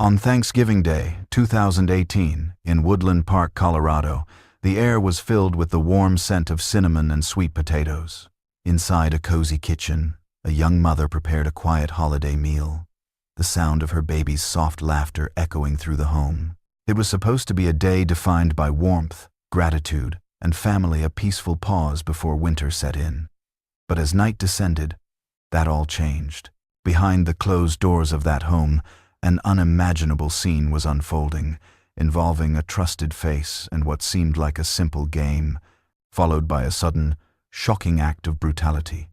On Thanksgiving Day, 2018, in Woodland Park, Colorado, the air was filled with the warm scent of cinnamon and sweet potatoes. Inside a cozy kitchen, a young mother prepared a quiet holiday meal, the sound of her baby's soft laughter echoing through the home. It was supposed to be a day defined by warmth, gratitude, and family, a peaceful pause before winter set in. But as night descended, that all changed. Behind the closed doors of that home, an unimaginable scene was unfolding, involving a trusted face and what seemed like a simple game, followed by a sudden, shocking act of brutality.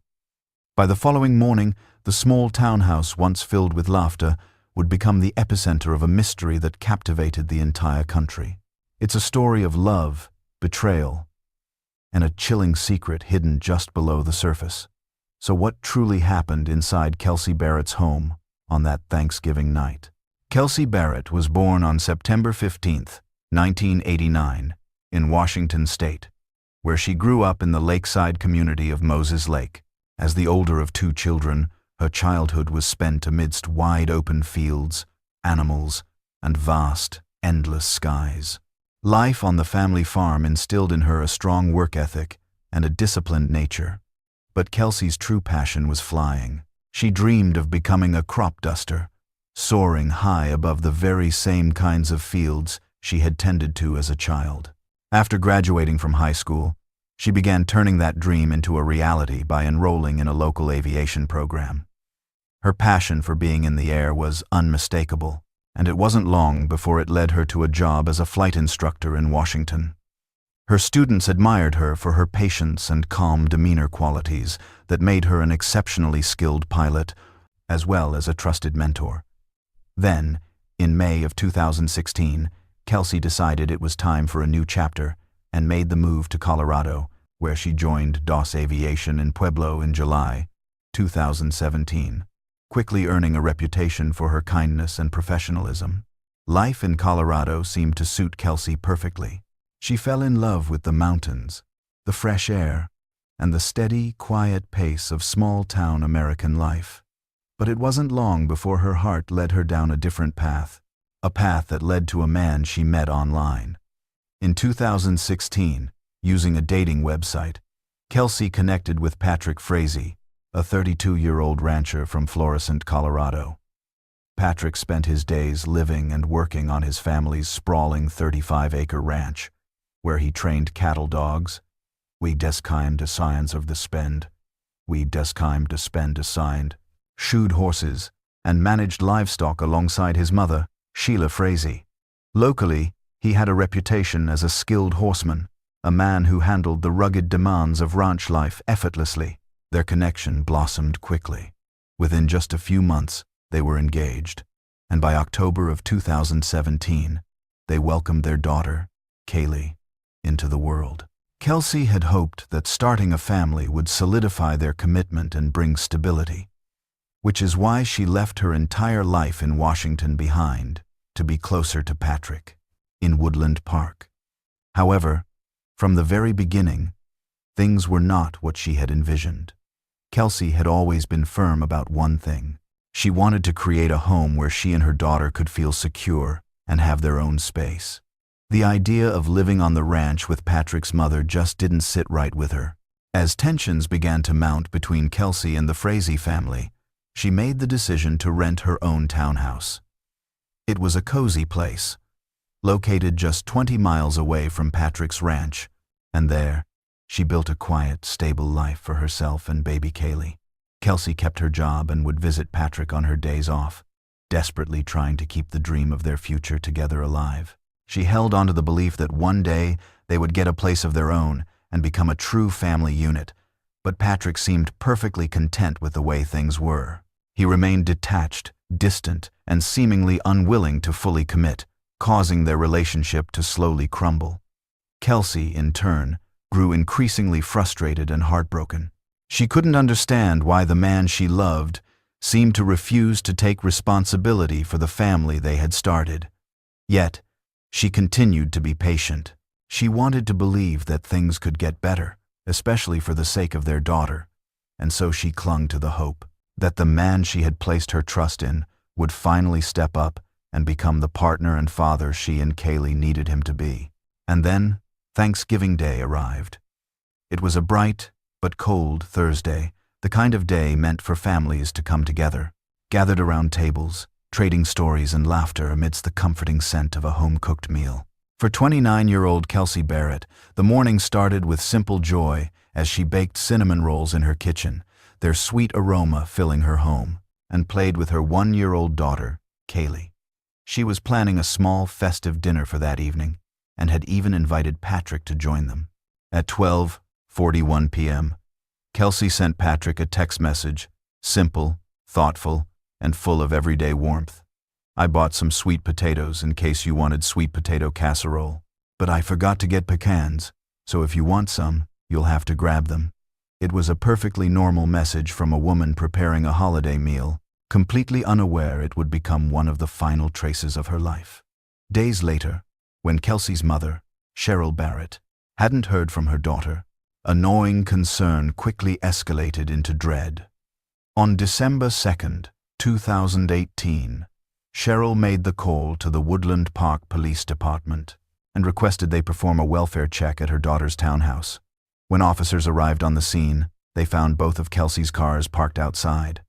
By the following morning, the small townhouse, once filled with laughter, would become the epicenter of a mystery that captivated the entire country. It's a story of love, betrayal, and a chilling secret hidden just below the surface. So what truly happened inside Kelsey Barrett's home on that Thanksgiving night? Kelsey Barrett was born on September 15, 1989, in Washington State, where she grew up in the lakeside community of Moses Lake. As the older of two children, her childhood was spent amidst wide-open fields, animals, and vast, endless skies. Life on the family farm instilled in her a strong work ethic and a disciplined nature. But Kelsey's true passion was flying. She dreamed of becoming a crop duster, soaring high above the very same kinds of fields she had tended to as a child. After graduating from high school, she began turning that dream into a reality by enrolling in a local aviation program. Her passion for being in the air was unmistakable, and it wasn't long before it led her to a job as a flight instructor in Washington. Her students admired her for her patience and calm demeanor qualities that made her an exceptionally skilled pilot, as well as a trusted mentor. Then, in May of 2016, Kelsey decided it was time for a new chapter and made the move to Colorado, where she joined DOS Aviation in Pueblo in July 2017, quickly earning a reputation for her kindness and professionalism. Life in Colorado seemed to suit Kelsey perfectly. She fell in love with the mountains, the fresh air, and the steady, quiet pace of small-town American life. But it wasn't long before her heart led her down a different path, a path that led to a man she met online. In 2016, using a dating website, Kelsey connected with Patrick Frazee, a 32-year-old rancher from Florissant, Colorado. Patrick spent his days living and working on his family's sprawling 35-acre ranch, where he trained cattle dogs. We deskeim de science of the spend. We deskeim de spend assigned, shoed horses, and managed livestock alongside his mother, Sheila Frazee. Locally, he had a reputation as a skilled horseman, a man who handled the rugged demands of ranch life effortlessly. Their connection blossomed quickly. Within just a few months, they were engaged, and by October of 2017, they welcomed their daughter, Kaylee, into the world. Kelsey had hoped that starting a family would solidify their commitment and bring stability, which is why she left her entire life in Washington behind to be closer to Patrick, in Woodland Park. However, from the very beginning, things were not what she had envisioned. Kelsey had always been firm about one thing. She wanted to create a home where she and her daughter could feel secure and have their own space. The idea of living on the ranch with Patrick's mother just didn't sit right with her. As tensions began to mount between Kelsey and the Frazee family, she made the decision to rent her own townhouse. It was a cozy place, located just 20 miles away from Patrick's ranch, and there, she built a quiet, stable life for herself and baby Kaylee. Kelsey kept her job and would visit Patrick on her days off, desperately trying to keep the dream of their future together alive. She held onto the belief that one day they would get a place of their own and become a true family unit, but Patrick seemed perfectly content with the way things were. He remained detached, distant, and seemingly unwilling to fully commit, causing their relationship to slowly crumble. Kelsey, in turn, grew increasingly frustrated and heartbroken. She couldn't understand why the man she loved seemed to refuse to take responsibility for the family they had started. Yet, she continued to be patient. She wanted to believe that things could get better, especially for the sake of their daughter, and so she clung to the hope that the man she had placed her trust in would finally step up and become the partner and father she and Kaylee needed him to be. And then, Thanksgiving Day arrived. It was a bright but cold Thursday, the kind of day meant for families to come together, gathered around tables, trading stories and laughter amidst the comforting scent of a home-cooked meal. For 29-year-old Kelsey Barrett, the morning started with simple joy as she baked cinnamon rolls in her kitchen, their sweet aroma filling her home, and played with her 1-year-old daughter, Kaylee. She was planning a small festive dinner for that evening and had even invited Patrick to join them. At 12:41 p.m., Kelsey sent Patrick a text message, simple, thoughtful, and full of everyday warmth. "I bought some sweet potatoes in case you wanted sweet potato casserole, but I forgot to get pecans, so if you want some, you'll have to grab them." It was a perfectly normal message from a woman preparing a holiday meal, completely unaware it would become one of the final traces of her life. Days later, when Kelsey's mother, Cheryl Barrett, hadn't heard from her daughter, a gnawing concern quickly escalated into dread. On December 2nd, 2018, Cheryl made the call to the Woodland Park Police Department and requested they perform a welfare check at her daughter's townhouse. When officers arrived on the scene, they found both of Kelsey's cars parked outside.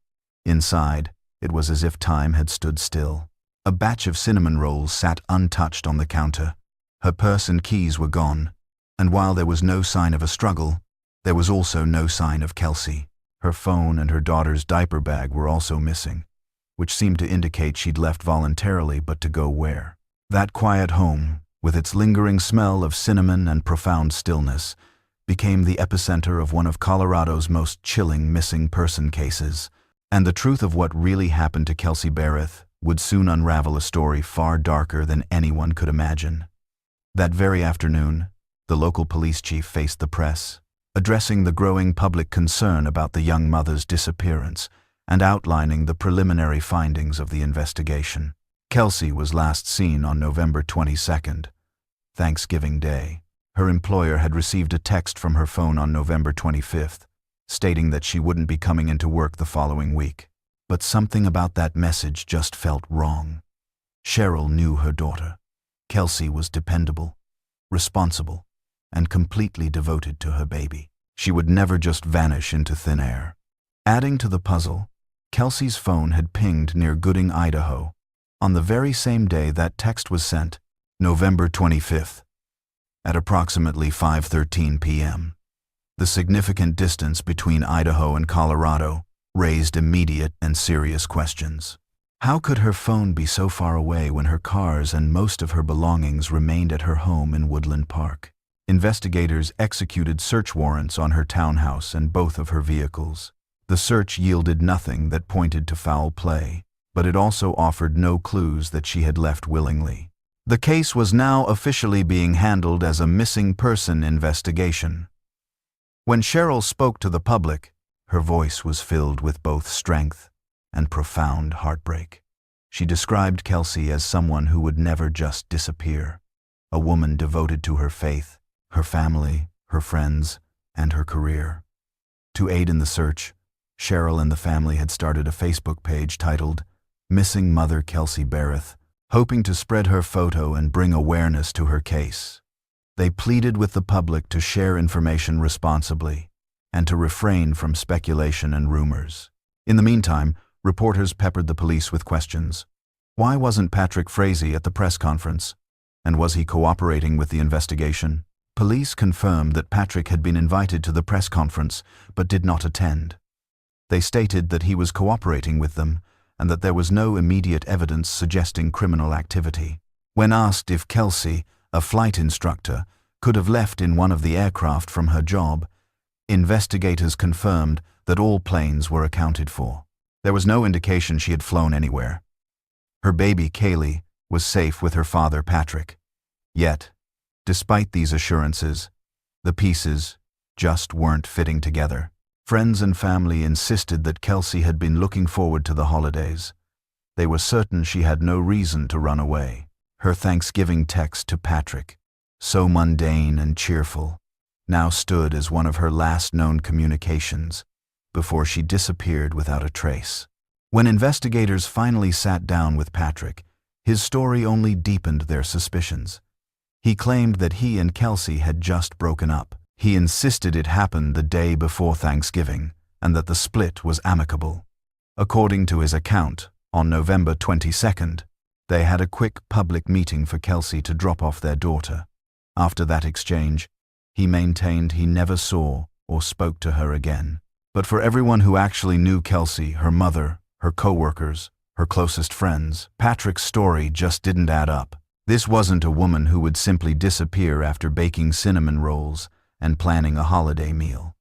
Inside, it was as if time had stood still. A batch of cinnamon rolls sat untouched on the counter. Her purse and keys were gone, and while there was no sign of a struggle, there was also no sign of Kelsey. Her phone and her daughter's diaper bag were also missing, which seemed to indicate she'd left voluntarily, but to go where? That quiet home, with its lingering smell of cinnamon and profound stillness, became the epicenter of one of Colorado's most chilling missing person cases, and the truth of what really happened to Kelsey Barrett would soon unravel a story far darker than anyone could imagine. That very afternoon, the local police chief faced the press, addressing the growing public concern about the young mother's disappearance and outlining the preliminary findings of the investigation. Kelsey was last seen on November 22nd, Thanksgiving Day. Her employer had received a text from her phone on November 25th, stating that she wouldn't be coming into work the following week. But something about that message just felt wrong. Cheryl knew her daughter. Kelsey was dependable, responsible, and completely devoted to her baby. She would never just vanish into thin air. Adding to the puzzle, Kelsey's phone had pinged near Gooding, Idaho, on the very same day that text was sent, November 25th, at approximately 5:13 p.m. The significant distance between Idaho and Colorado raised immediate and serious questions. How could her phone be so far away when her cars and most of her belongings remained at her home in Woodland Park? Investigators executed search warrants on her townhouse and both of her vehicles. The search yielded nothing that pointed to foul play, but it also offered no clues that she had left willingly. The case was now officially being handled as a missing person investigation. When Cheryl spoke to the public, her voice was filled with both strength and profound heartbreak. She described Kelsey as someone who would never just disappear, a woman devoted to her faith, her family, her friends, and her career. To aid in the search, Cheryl and the family had started a Facebook page titled Missing Mother Kelsey Barrett, hoping to spread her photo and bring awareness to her case. They pleaded with the public to share information responsibly and to refrain from speculation and rumors. In the meantime, reporters peppered the police with questions. Why wasn't Patrick Frazee at the press conference? And was he cooperating with the investigation? Police confirmed that Patrick had been invited to the press conference but did not attend. They stated that he was cooperating with them and that there was no immediate evidence suggesting criminal activity. When asked if Kelsey, a flight instructor, could have left in one of the aircraft from her job, investigators confirmed that all planes were accounted for. There was no indication she had flown anywhere. Her baby, Kaylee, was safe with her father, Patrick. Yet, despite these assurances, the pieces just weren't fitting together. Friends and family insisted that Kelsey had been looking forward to the holidays. They were certain she had no reason to run away. Her Thanksgiving text to Patrick, so mundane and cheerful, now stood as one of her last known communications before she disappeared without a trace. When investigators finally sat down with Patrick, His story only deepened their suspicions. He claimed that he and Kelsey had just broken up. He insisted it happened the day before Thanksgiving and that the split was amicable. According to his account, on November 22nd, they had a quick public meeting for Kelsey to drop off their daughter. After that exchange, he maintained he never saw or spoke to her again. But for everyone who actually knew Kelsey, her mother, her co-workers, her closest friends, Patrick's story just didn't add up. This wasn't a woman who would simply disappear after baking cinnamon rolls and planning a holiday meal.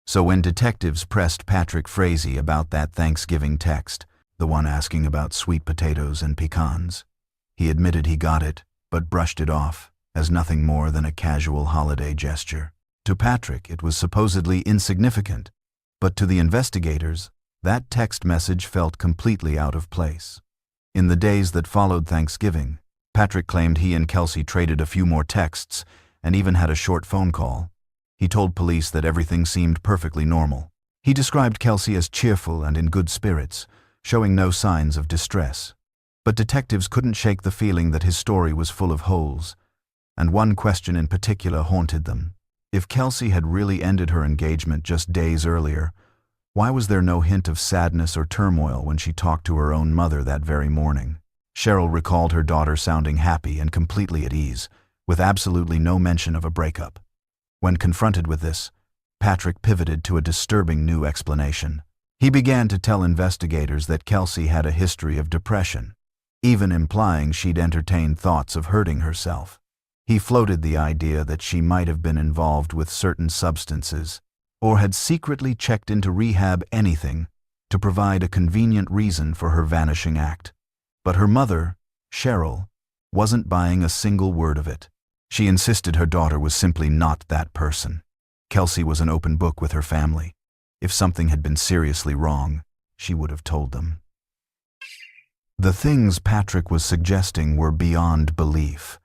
So when detectives pressed Patrick Frazee about that Thanksgiving text, the one asking about sweet potatoes and pecans, he admitted he got it, but brushed it off as nothing more than a casual holiday gesture. To Patrick, it was supposedly insignificant, but to the investigators, that text message felt completely out of place. In the days that followed Thanksgiving, Patrick claimed he and Kelsey traded a few more texts and even had a short phone call. He told police that everything seemed perfectly normal. He described Kelsey as cheerful and in good spirits, showing no signs of distress. But detectives couldn't shake the feeling that his story was full of holes, and one question in particular haunted them. If Kelsey had really ended her engagement just days earlier, why was there no hint of sadness or turmoil when she talked to her own mother that very morning? Cheryl recalled her daughter sounding happy and completely at ease, with absolutely no mention of a breakup. When confronted with this, Patrick pivoted to a disturbing new explanation. He began to tell investigators that Kelsey had a history of depression, even implying she'd entertained thoughts of hurting herself. He floated the idea that she might have been involved with certain substances or had secretly checked into rehab, anything to provide a convenient reason for her vanishing act. But her mother, Cheryl, wasn't buying a single word of it. She insisted her daughter was simply not that person. Kelsey was an open book with her family. If something had been seriously wrong, she would have told them. The things Patrick was suggesting were beyond belief,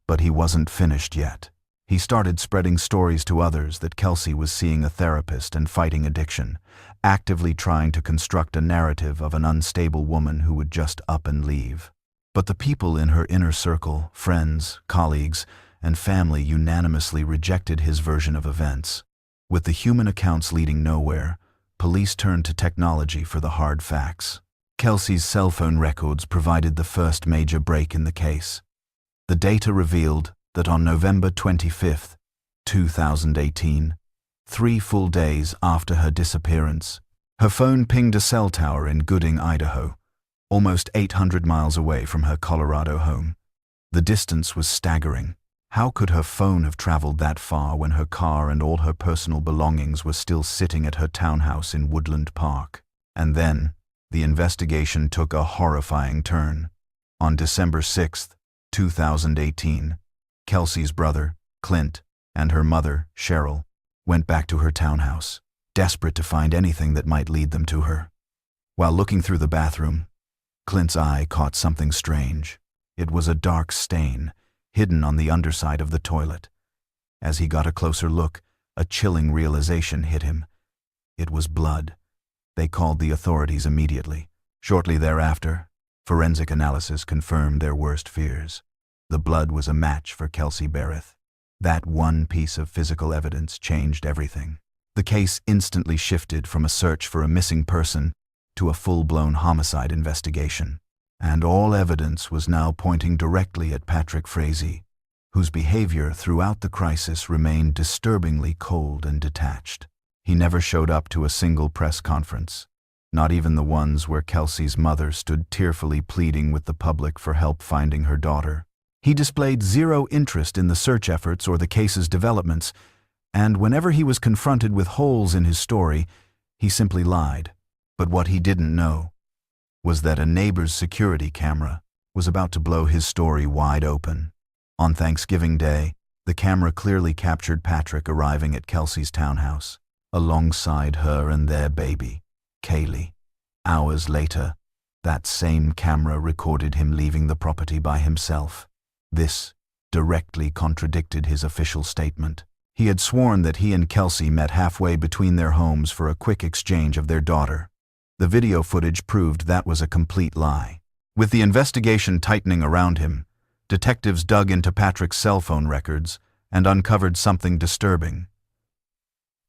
but he wasn't finished yet. He started spreading stories to others that Kelsey was seeing a therapist and fighting addiction, actively trying to construct a narrative of an unstable woman who would just up and leave. But the people in her inner circle, friends, colleagues, and family unanimously rejected his version of events. With the human accounts leading nowhere, police turned to technology for the hard facts. Kelsey's cell phone records provided the first major break in the case. The data revealed that on November 25, 2018, 3 full days after her disappearance, her phone pinged a cell tower in Gooding, Idaho, almost 800 miles away from her Colorado home. The distance was staggering. How could her phone have traveled that far when her car and all her personal belongings were still sitting at her townhouse in Woodland Park? And then, the investigation took a horrifying turn. On December 6, 2018, Kelsey's brother, Clint, and her mother, Cheryl, went back to her townhouse, desperate to find anything that might lead them to her. While looking through the bathroom, Clint's eye caught something strange. It was a dark stain, hidden on the underside of the toilet. As he got a closer look, a chilling realization hit him. It was blood. They called the authorities immediately. Shortly thereafter, forensic analysis confirmed their worst fears. The blood was a match for Kelsey Barrett. That one piece of physical evidence changed everything. The case instantly shifted from a search for a missing person to a full-blown homicide investigation. And all evidence was now pointing directly at Patrick Frazee, whose behavior throughout the crisis remained disturbingly cold and detached. He never showed up to a single press conference, not even the ones where Kelsey's mother stood tearfully pleading with the public for help finding her daughter. He displayed zero interest in the search efforts or the case's developments, and whenever he was confronted with holes in his story, he simply lied. But what he didn't know was that a neighbor's security camera was about to blow his story wide open. On Thanksgiving Day, the camera clearly captured Patrick arriving at Kelsey's townhouse, alongside her and their baby, Kaylee. Hours later, that same camera recorded him leaving the property by himself. This directly contradicted his official statement. He had sworn that he and Kelsey met halfway between their homes for a quick exchange of their daughter. The video footage proved that was a complete lie. With the investigation tightening around him, detectives dug into Patrick's cell phone records and uncovered something disturbing.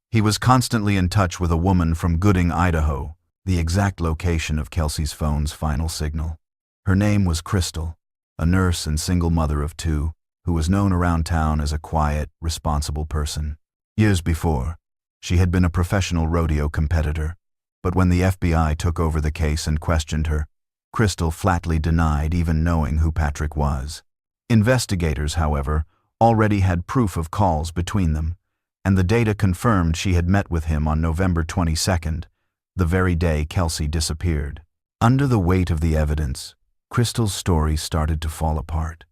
He was constantly in touch with a woman from Gooding, Idaho, the exact location of Kelsey's phone's final signal. Her name was Crystal, a nurse and single mother of two, who was known around town as a quiet, responsible person. Years before, she had been a professional rodeo competitor, but when the FBI took over the case and questioned her, Crystal flatly denied even knowing who Patrick was. Investigators, however, already had proof of calls between them, and the data confirmed she had met with him on November 22nd, the very day Kelsey disappeared. Under the weight of the evidence, Crystal's story started to fall apart.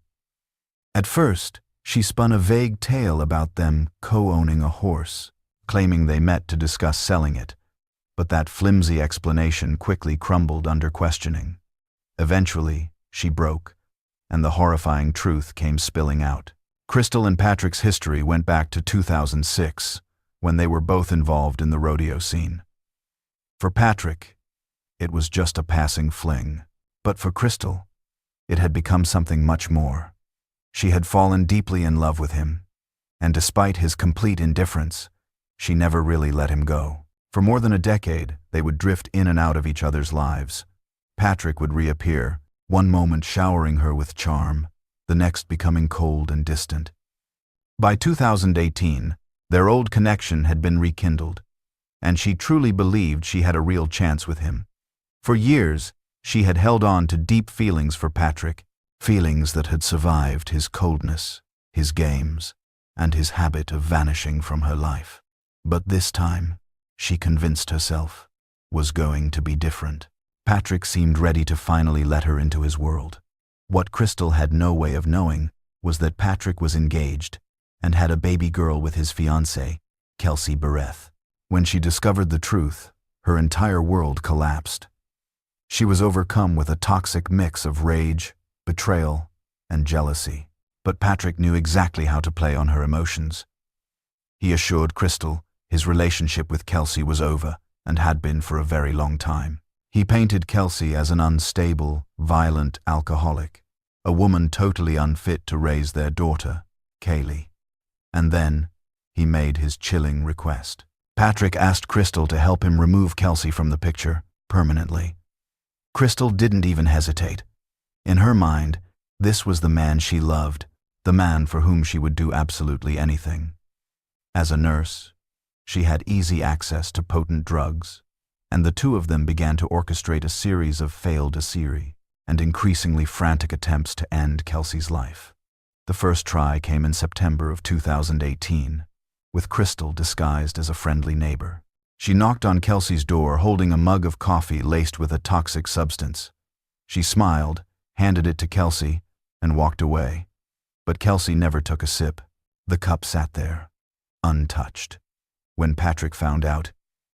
At first, she spun a vague tale about them co-owning a horse, claiming they met to discuss selling it, but that flimsy explanation quickly crumbled under questioning. Eventually, she broke, and the horrifying truth came spilling out. Crystal and Patrick's history went back to 2006, when they were both involved in the rodeo scene. For Patrick, it was just a passing fling, but for Crystal, it had become something much more. She had fallen deeply in love with him, and despite his complete indifference, she never really let him go. For more than a decade, they would drift in and out of each other's lives. Patrick would reappear, one moment showering her with charm, the next becoming cold and distant. By 2018, their old connection had been rekindled, and she truly believed she had a real chance with him. For years, she had held on to deep feelings for Patrick, feelings that had survived his coldness, his games, and his habit of vanishing from her life. But this time, she convinced herself, was going to be different. Patrick seemed ready to finally let her into his world. What Crystal had no way of knowing was that Patrick was engaged and had a baby girl with his fiancée, Kelsey Barrett. When she discovered the truth, her entire world collapsed. She was overcome with a toxic mix of rage, betrayal, and jealousy. But Patrick knew exactly how to play on her emotions. He assured Crystal his relationship with Kelsey was over and had been for a very long time. He painted Kelsey as an unstable, violent alcoholic, a woman totally unfit to raise their daughter, Kaylee. And then, he made his chilling request. Patrick asked Crystal to help him remove Kelsey from the picture, permanently. Crystal didn't even hesitate. In her mind, this was the man she loved, the man for whom she would do absolutely anything. As a nurse, she had easy access to potent drugs, and the two of them began to orchestrate a series of failed and increasingly frantic attempts to end Kelsey's life. The first try came in September of 2018, with Crystal disguised as a friendly neighbor. She knocked on Kelsey's door holding a mug of coffee laced with a toxic substance. She smiled, handed it to Kelsey, and walked away. But Kelsey never took a sip. The cup sat there, untouched. When Patrick found out,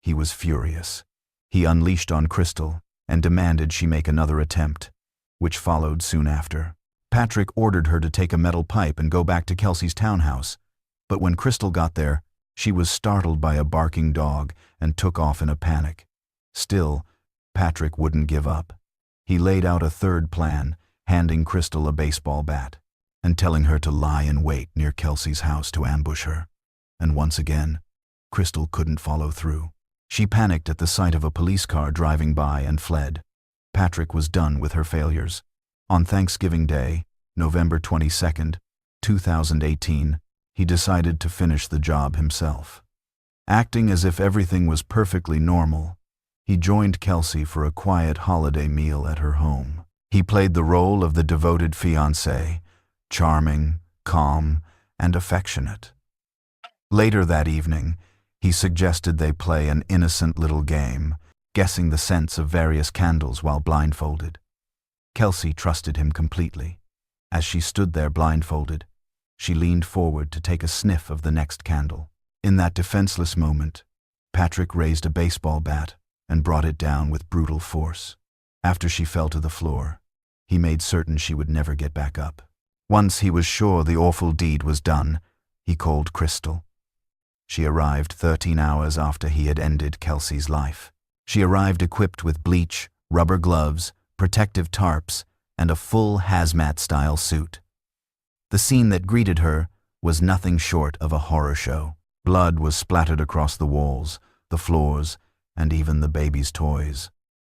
he was furious. He unleashed on Crystal and demanded she make another attempt, which followed soon after. Patrick ordered her to take a metal pipe and go back to Kelsey's townhouse, but when Crystal got there, she was startled by a barking dog and took off in a panic. Still, Patrick wouldn't give up. He laid out a third plan, handing Crystal a baseball bat and telling her to lie in wait near Kelsey's house to ambush her. And once again, Crystal couldn't follow through. She panicked at the sight of a police car driving by and fled. Patrick was done with her failures. On Thanksgiving Day, November 22nd, 2018, he decided to finish the job himself. Acting as if everything was perfectly normal, he joined Kelsey for a quiet holiday meal at her home. He played the role of the devoted fiancé, charming, calm, and affectionate. Later that evening, he suggested they play an innocent little game, guessing the scents of various candles while blindfolded. Kelsey trusted him completely. As she stood there blindfolded, she leaned forward to take a sniff of the next candle. In that defenseless moment, Patrick raised a baseball bat and brought it down with brutal force. After she fell to the floor, he made certain she would never get back up. Once he was sure the awful deed was done, he called Crystal. She arrived 13 hours after he had ended Kelsey's life. She arrived equipped with bleach, rubber gloves, protective tarps, and a full hazmat-style suit. The scene that greeted her was nothing short of a horror show. Blood was splattered across the walls, the floors, and even the baby's toys.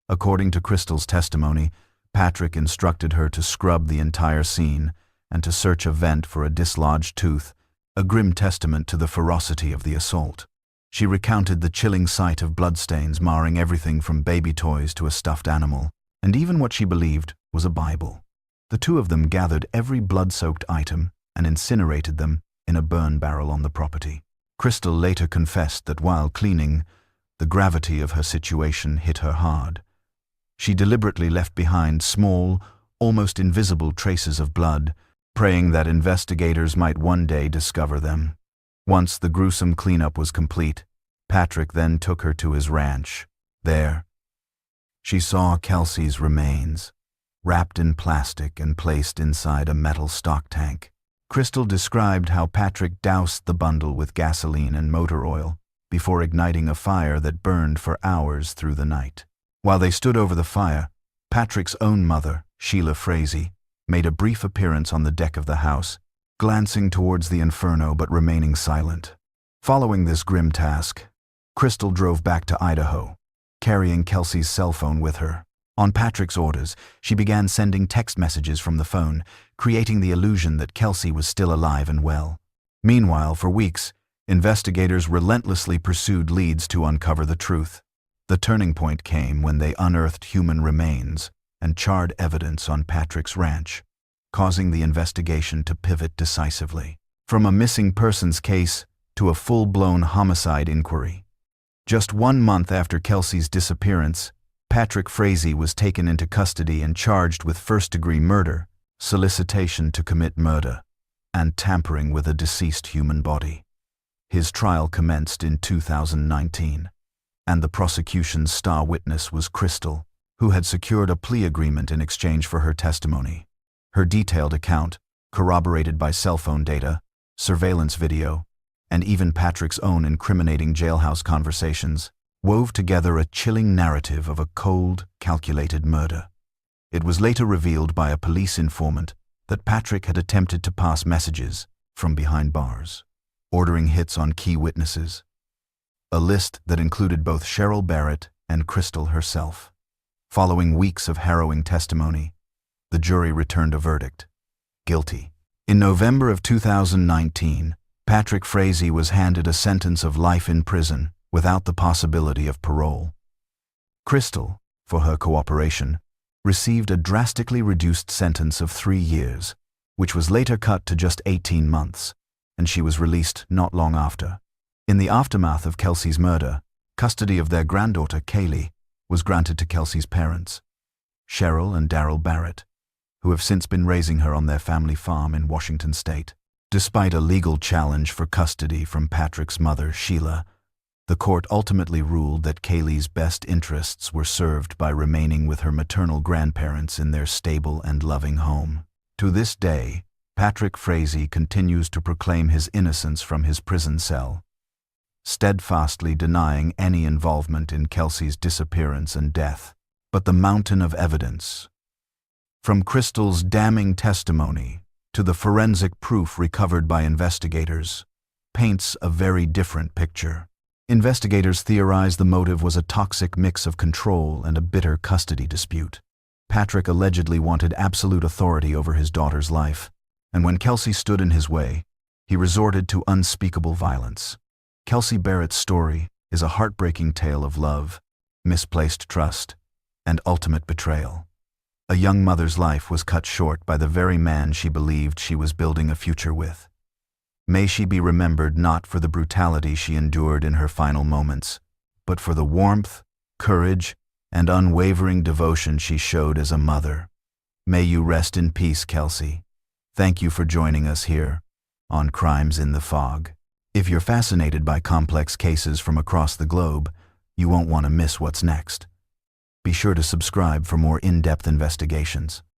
According to Crystal's testimony, Patrick instructed her to scrub the entire scene and to search a vent for a dislodged tooth, a grim testament to the ferocity of the assault. She recounted the chilling sight of bloodstains marring everything from baby toys to a stuffed animal, and even what she believed was a Bible. The two of them gathered every blood-soaked item and incinerated them in a burn barrel on the property. Crystal later confessed that while cleaning, the gravity of her situation hit her hard. She deliberately left behind small, almost invisible traces of blood, praying that investigators might one day discover them. Once the gruesome cleanup was complete, Patrick then took her to his ranch. There, she saw Kelsey's remains, wrapped in plastic and placed inside a metal stock tank. Crystal described how Patrick doused the bundle with gasoline and motor oil before igniting a fire that burned for hours through the night. While they stood over the fire, Patrick's own mother, Frazee, made a brief appearance on the deck of the house, glancing towards the inferno but remaining silent. Following this grim task, Crystal drove back to Idaho, carrying Kelsey's cell phone with her. On Patrick's orders, she began sending text messages from the phone, creating the illusion that Kelsey was still alive and well. Meanwhile, for weeks, investigators relentlessly pursued leads to uncover the truth. The turning point came when they unearthed human remains and charred evidence on Patrick's ranch, causing the investigation to pivot decisively. From a missing persons case to a full-blown homicide inquiry. Just 1 month after Kelsey's disappearance, Patrick Frazee was taken into custody and charged with first-degree murder, solicitation to commit murder, and tampering with a deceased human body. His trial commenced in 2019, and the prosecution's star witness was Crystal, who had secured a plea agreement in exchange for her testimony. Her detailed account, corroborated by cell phone data, surveillance video, and even Patrick's own incriminating jailhouse conversations, wove together a chilling narrative of a cold, calculated murder. It was later revealed by a police informant that Patrick had attempted to pass messages from behind bars, ordering hits on key witnesses, a list that included both Kelsey Barrett and Crystal herself. Following weeks of harrowing testimony, the jury returned a verdict: guilty. In November of 2019, Patrick Frazee was handed a sentence of life in prison without the possibility of parole. Crystal, for her cooperation, received a drastically reduced sentence of 3 years, which was later cut to just 18 months, and she was released not long after. In the aftermath of Kelsey's murder, custody of their granddaughter, Kaylee, was granted to Kelsey's parents, Cheryl and Daryl Barrett, who have since been raising her on their family farm in Washington state. Despite a legal challenge for custody from Patrick's mother, Sheila, the court ultimately ruled that Kaylee's best interests were served by remaining with her maternal grandparents in their stable and loving home. To this day, Patrick Frazee continues to proclaim his innocence from his prison cell, steadfastly denying any involvement in Kelsey's disappearance and death. But the mountain of evidence, from Crystal's damning testimony to the forensic proof recovered by investigators, paints a very different picture. Investigators theorize the motive was a toxic mix of control and a bitter custody dispute. Patrick allegedly wanted absolute authority over his daughter's life, and when Kelsey stood in his way, he resorted to unspeakable violence. Kelsey Barrett's story is a heartbreaking tale of love, misplaced trust, and ultimate betrayal. A young mother's life was cut short by the very man she believed she was building a future with. May she be remembered not for the brutality she endured in her final moments, but for the warmth, courage, and unwavering devotion she showed as a mother. May you rest in peace, Kelsey. Thank you for joining us here on Crimes in the Fog. If you're fascinated by complex cases from across the globe, you won't want to miss what's next. Be sure to subscribe for more in-depth investigations.